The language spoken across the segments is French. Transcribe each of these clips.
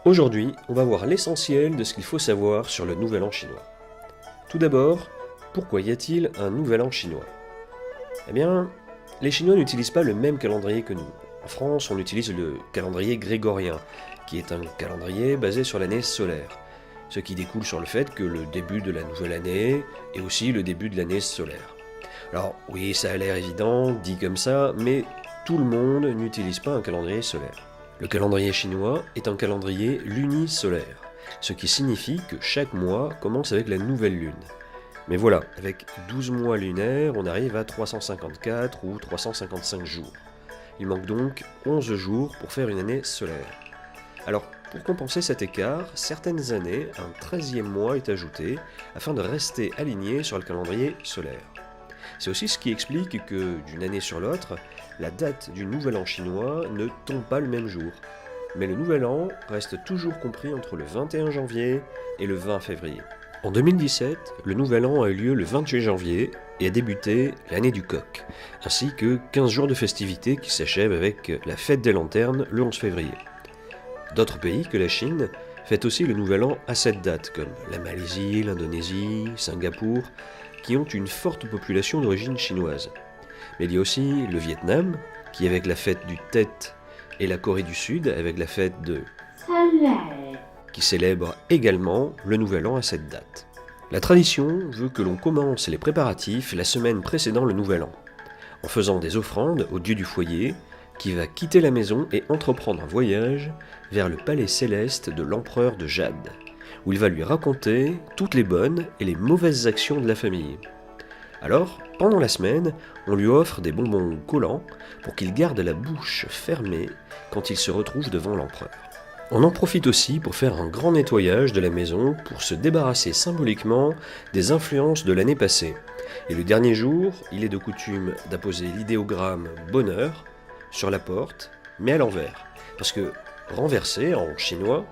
Aujourd'hui, on va voir l'essentiel de ce qu'il faut savoir sur le Nouvel An chinois. Tout d'abord, pourquoi y a-t-il un Nouvel An chinois? Eh bien, les Chinois n'utilisent pas le même calendrier que nous. En France, on utilise le calendrier grégorien, qui est un calendrier basé sur l'année solaire, ce qui découle sur le fait que le début de la nouvelle année est aussi le début de l'année solaire. Alors oui, ça a l'air évident, dit comme ça, mais tout le monde n'utilise pas un calendrier solaire. Le calendrier chinois est un calendrier lunisolaire, ce qui signifie que chaque mois commence avec la nouvelle lune. Mais voilà, avec 12 mois lunaires, on arrive à 354 ou 355 jours. Il manque donc 11 jours pour faire une année solaire. Alors, pour compenser cet écart, certaines années, un 13e mois est ajouté afin de rester aligné sur le calendrier solaire. C'est aussi ce qui explique que, d'une année sur l'autre, la date du Nouvel An chinois ne tombe pas le même jour. Mais le Nouvel An reste toujours compris entre le 21 janvier et le 20 février. En 2017, le Nouvel An a eu lieu le 28 janvier et a débuté l'année du coq, ainsi que 15 jours de festivités qui s'achèvent avec la fête des lanternes le 11 février. D'autres pays que la Chine fêtent aussi le Nouvel An à cette date, comme la Malaisie, l'Indonésie, Singapour, qui ont une forte population d'origine chinoise. Mais il y a aussi le Vietnam, qui avec la fête du Tet, et la Corée du Sud avec la fête de qui célèbre également le Nouvel An à cette date. La tradition veut que l'on commence les préparatifs la semaine précédant le Nouvel An, en faisant des offrandes au dieu du foyer, qui va quitter la maison et entreprendre un voyage vers le palais céleste de l'empereur de Jade, où il va lui raconter toutes les bonnes et les mauvaises actions de la famille. Alors, pendant la semaine, on lui offre des bonbons collants pour qu'il garde la bouche fermée quand il se retrouve devant l'empereur. On en profite aussi pour faire un grand nettoyage de la maison pour se débarrasser symboliquement des influences de l'année passée. Et le dernier jour, il est de coutume d'apposer l'idéogramme bonheur sur la porte, mais à l'envers. Parce que renversé en chinois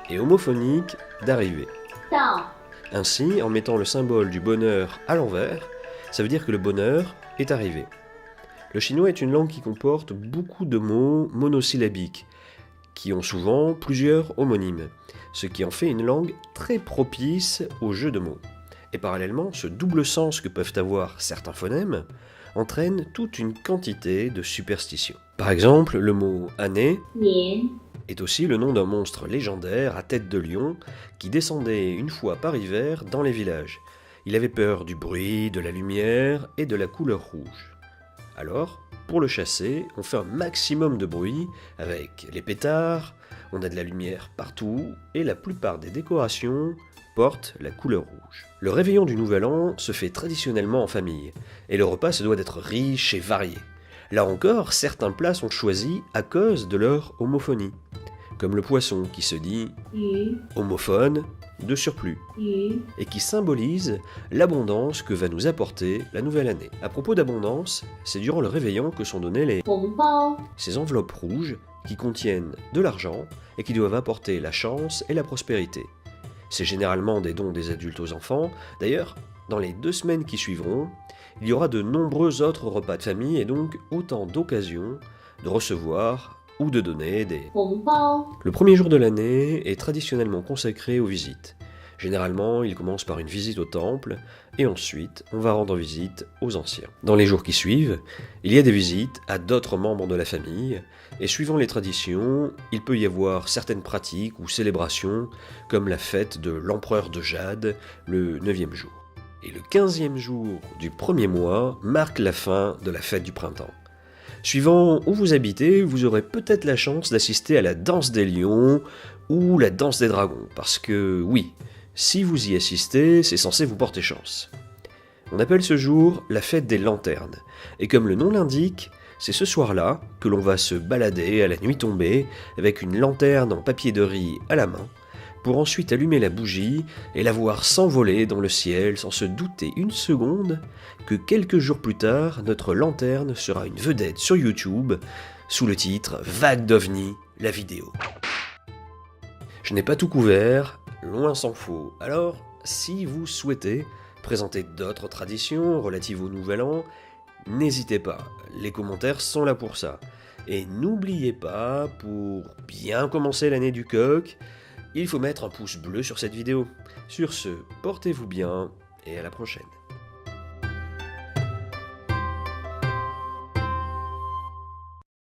est homophonique d'arriver. Ainsi, en mettant le symbole du bonheur à l'envers, ça veut dire que le bonheur est arrivé. Le chinois est une langue qui comporte beaucoup de mots monosyllabiques, qui ont souvent plusieurs homonymes, ce qui en fait une langue très propice aux jeux de mots. Et parallèlement, ce double sens que peuvent avoir certains phonèmes entraîne toute une quantité de superstitions. Par exemple, le mot « année » est aussi le nom d'un monstre légendaire à tête de lion qui descendait une fois par hiver dans les villages. Il avait peur du bruit, de la lumière et de la couleur rouge. Alors, pour le chasser, on fait un maximum de bruit avec les pétards, on a de la lumière partout et la plupart des décorations portent la couleur rouge. Le réveillon du Nouvel An se fait traditionnellement en famille et le repas se doit d'être riche et varié. Là encore, certains plats sont choisis à cause de leur homophonie, comme le poisson qui se dit homophone de surplus et qui symbolise l'abondance que va nous apporter la nouvelle année. À propos d'abondance, c'est durant le réveillon que sont données ces enveloppes rouges qui contiennent de l'argent et qui doivent apporter la chance et la prospérité. C'est généralement des dons des adultes aux enfants. D'ailleurs, dans les 2 semaines qui suivront, il y aura de nombreux autres repas de famille et donc autant d'occasions de recevoir ou de donner des... Le premier jour de l'année est traditionnellement consacré aux visites. Généralement, il commence par une visite au temple et ensuite on va rendre visite aux anciens. Dans les jours qui suivent, il y a des visites à d'autres membres de la famille et suivant les traditions, il peut y avoir certaines pratiques ou célébrations comme la fête de l'empereur de Jade le 9e jour. Et le 15e jour du premier mois marque la fin de la fête du printemps. Suivant où vous habitez, vous aurez peut-être la chance d'assister à la danse des lions ou la danse des dragons, parce que oui, si vous y assistez, c'est censé vous porter chance. On appelle ce jour la fête des lanternes, et comme le nom l'indique, c'est ce soir-là que l'on va se balader à la nuit tombée avec une lanterne en papier de riz à la main, pour ensuite allumer la bougie et la voir s'envoler dans le ciel sans se douter une seconde que quelques jours plus tard, notre lanterne sera une vedette sur YouTube sous le titre « Vague d'OVNI, la vidéo ». Je n'ai pas tout couvert, loin s'en faut. Alors, si vous souhaitez présenter d'autres traditions relatives au Nouvel An, n'hésitez pas, les commentaires sont là pour ça. Et n'oubliez pas, pour bien commencer l'année du coq, il faut mettre un pouce bleu sur cette vidéo. Sur ce, portez-vous bien et à la prochaine.